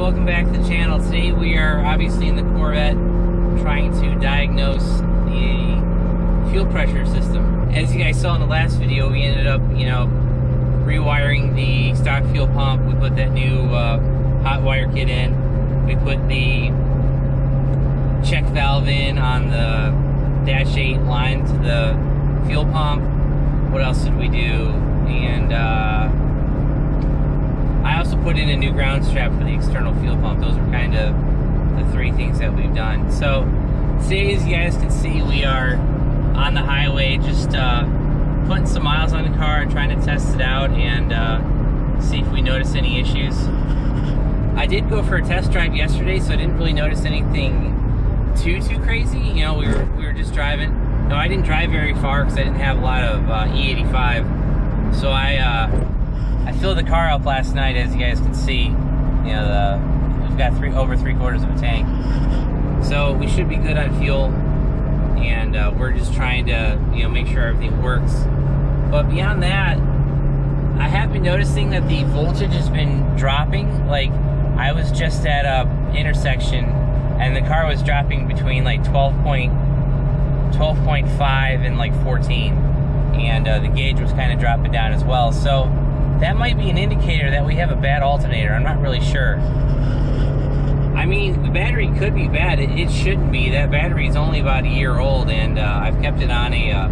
welcome back to the channel. Today we are obviously in the Corvette trying to diagnose the fuel pressure system. As you guys saw in the last video, we ended up, rewiring the stock fuel pump. We put that new hot wire kit in. We put the check valve in on the dash 8 line to the fuel pump. What else did we do? And I also put in a new ground strap for the external fuel pump. Those are kind of the three things that we've done. So today, as you guys can see, we are on the highway just putting some miles on the car and trying to test it out and see if we notice any issues. I did go for a test drive yesterday, so I didn't really notice anything too crazy. We were just driving. No, I didn't drive very far because I didn't have a lot of E85. So I filled the car up last night, as you guys can see. We've got over 3/4 of a tank, so we should be good on fuel. And we're just trying to make sure everything works. But beyond that, I have been noticing that the voltage has been dropping. Like, I was just at a intersection and the car was dropping between like 12.5 and like 14, and the gauge was kind of dropping down as well. So that might be an indicator that we have a bad alternator. I'm not really sure. I mean, the battery could be bad. It shouldn't be. That battery is only about a year old, and I've kept it on a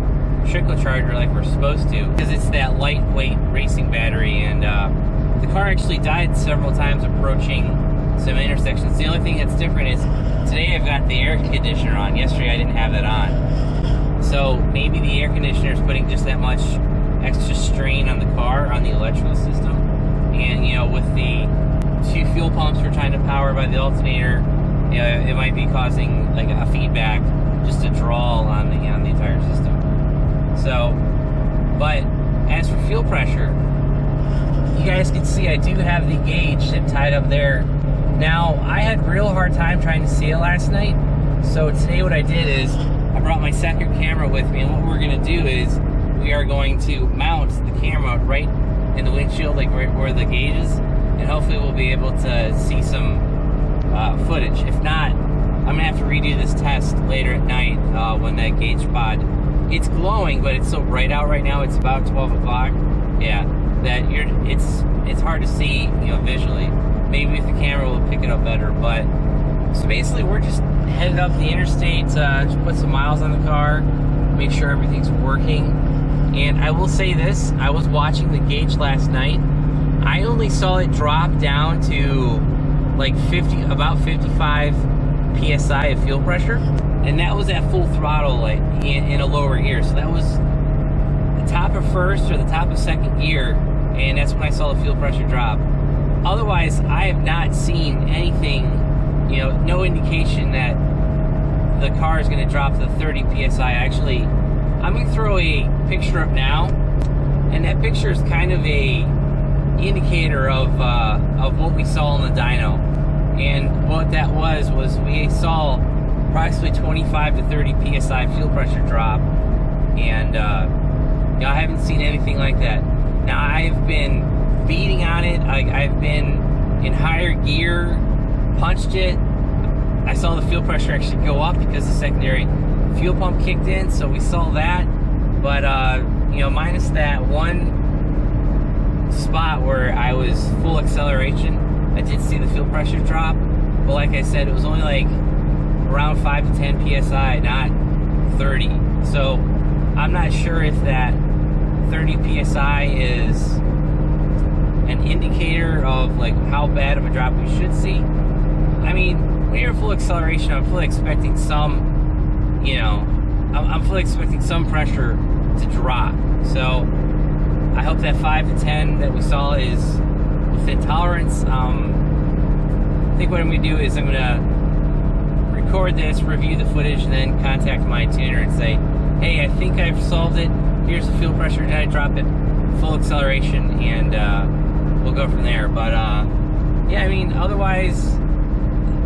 trickle charger like we're supposed to, because it's that lightweight racing battery. And the car actually died several times approaching some intersections. The only thing that's different is today I've got the air conditioner on. Yesterday I didn't have that on. So maybe the air conditioner is putting just that much extra strain on the car, on the electrical system. And with the two fuel pumps we're trying to power by the alternator, it might be causing like a feedback, just a draw on the entire system. So, but as for fuel pressure, you guys can see I do have the gauge tied up there. Now, I had a real hard time trying to see it last night, so today what I did is I brought my second camera with me, and what we're going to do is we are going to mount the camera right in the windshield, like right where the gauge is, and hopefully we'll be able to see some footage. If not, I'm going to have to redo this test later at night when that gauge pod, it's glowing, but it's so bright out right now. It's about 12 o'clock. Yeah, that it's hard to see, visually. Maybe if the camera will pick it up better. But so basically, we're just headed up the interstate to put some miles on the car, make sure everything's working. And I will say this: I was watching the gauge last night. I only saw it drop down to like about 55 psi of fuel pressure, and that was at full throttle, like in a lower gear. So that was the top of first or the top of second gear, and that's when I saw the fuel pressure drop. Otherwise, I have not seen anything, no indication that the car is going to drop to 30 psi. Actually, I'm going to throw a picture up now, and that picture is kind of a indicator of what we saw in the dyno. And what that was we saw approximately 25 to 30 psi fuel pressure drop, and I haven't seen anything like that. Now, I've been beating on it. I've been in higher gear, punched it. I saw the fuel pressure actually go up because the secondary fuel pump kicked in, so we saw that. But minus that one spot where I was full acceleration, I did see the fuel pressure drop. But like I said, it was only like around 5 to 10 psi, not 30. So I'm not sure if that 30 psi is an indicator of like how bad of a drop we should see. I mean, when you're full acceleration, I'm fully expecting some, I'm fully expecting some pressure to drop. So I hope that 5 to 10 that we saw is within tolerance. I think what I'm going to do is I'm going to record this, review the footage, and then contact my tuner and say, hey, I think I've solved it. Here's the fuel pressure, and I drop it full acceleration, and we'll go from there. But yeah, I mean, otherwise,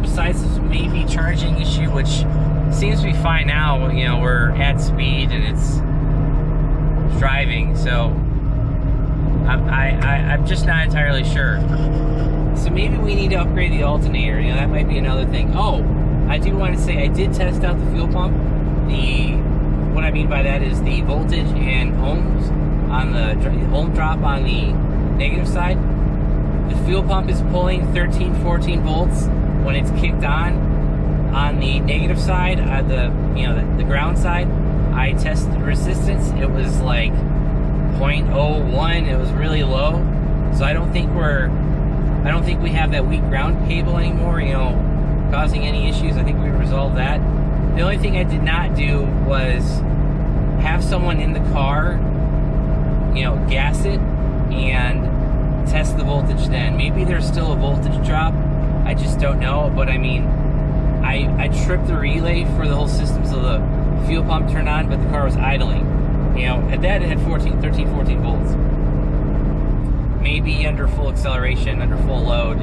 besides this maybe charging issue, which seems to be fine now, we're at speed and it's driving, so I'm just not entirely sure. So maybe we need to upgrade the alternator. You know, that might be another thing. Oh, I do want to say I did test out the fuel pump. What I mean by that is the voltage and ohms on the ohm drop on the negative side. The fuel pump is pulling 13, 14 volts when it's kicked on the negative side, the ground side. I tested the resistance. It was like 0.01. It was really low. So I don't think we have that weak ground cable anymore, you know, causing any issues. I think we resolved that. The only thing I did not do was have someone in the car, you know, gas it and test the voltage then. Maybe there's still a voltage drop. I just don't know. But I mean, I tripped the relay for the whole system so the fuel pump turned on, but the car was idling. You know, at that it had 13, 14 volts. Maybe under full acceleration, under full load,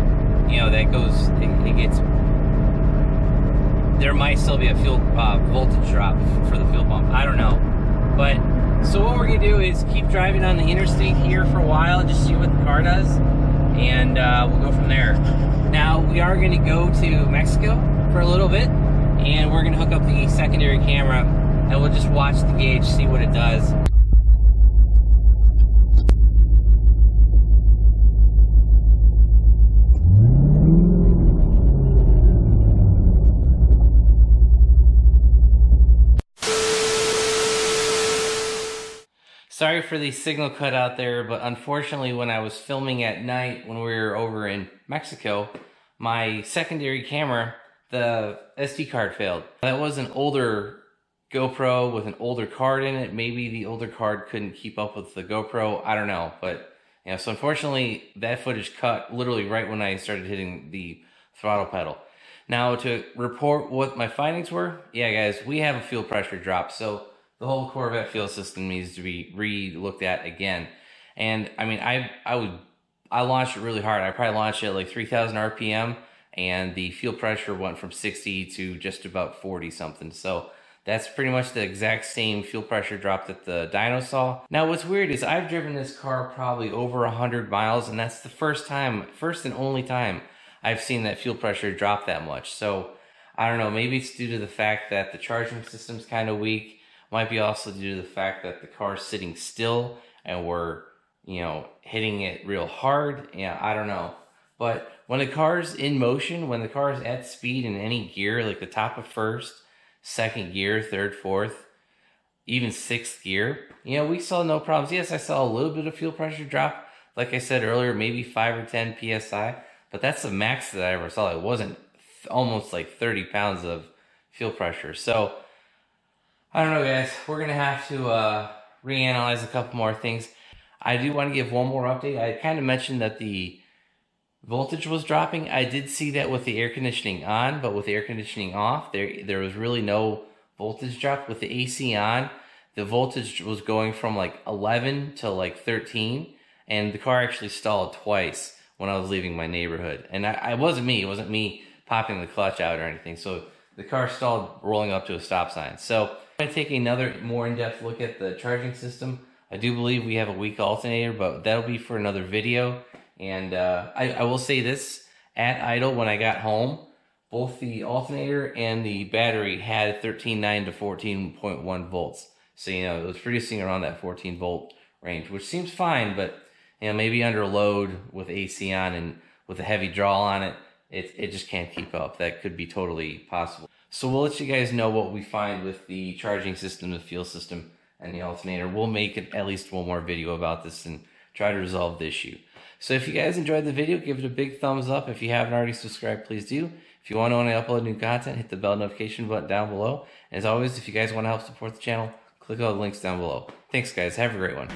you know, that goes, it gets, there might still be a fuel voltage drop for the fuel pump. I don't know. But, so what we're going to do is keep driving on the interstate here for a while and just see what the car does. And we'll go from there. Now, we are going to go to Mexico for a little bit. And we're going to hook up the secondary camera. And we'll just watch the gauge, see what it does. Sorry for the signal cut out there, but unfortunately when I was filming at night when we were over in Mexico, my secondary camera, the SD card failed. That was an older GoPro with an older card in it. Maybe the older card couldn't keep up with the GoPro. I don't know, but you know, so unfortunately that footage cut literally right when I started hitting the throttle pedal. Now to report what my findings were, yeah guys, we have a fuel pressure drop. So the whole Corvette fuel system needs to be re-looked at again. And I mean, I launched it really hard. I probably launched it at like 3,000 RPM, and the fuel pressure went from 60 to just about 40 something. So that's pretty much the exact same fuel pressure drop that the dyno saw. Now what's weird is I've driven this car probably over 100 miles, and that's the first and only time I've seen that fuel pressure drop that much. So I don't know, maybe it's due to the fact that the charging system's kind of weak. Might be also due to the fact that the car's sitting still and we're, you know, hitting it real hard. Yeah, I don't know. But when the car's in motion, when the car's at speed in any gear, like the top of first, second gear, third, fourth, even sixth gear, you know, we saw no problems. Yes, I saw a little bit of fuel pressure drop. Like I said earlier, maybe 5 or 10 PSI, but that's the max that I ever saw. It wasn't almost like 30 pounds of fuel pressure. So I don't know, guys. We're going to have to reanalyze a couple more things. I do want to give one more update. I kind of mentioned that the voltage was dropping. I did see that with the air conditioning on, but with the air conditioning off, there was really no voltage drop. With the AC on, the voltage was going from like 11 to like 13, and the car actually stalled twice when I was leaving my neighborhood. And it wasn't me popping the clutch out or anything. So the car stalled rolling up to a stop sign. So I'm going to take another more in-depth look at the charging system. I do believe we have a weak alternator, but that'll be for another video. And I will say this, at idle when I got home, both the alternator and the battery had 13.9 to 14.1 volts. So, you know, it was producing around that 14 volt range, which seems fine, but, you know, maybe under load with AC on and with a heavy draw on it, it just can't keep up. That could be totally possible. So we'll let you guys know what we find with the charging system, the fuel system, and the alternator. We'll make at least one more video about this and try to resolve the issue. So if you guys enjoyed the video, give it a big thumbs up. If you haven't already subscribed, please do. If you want to know when I upload new content, hit the bell notification button down below. And as always, if you guys want to help support the channel, click all the links down below. Thanks, guys. Have a great one.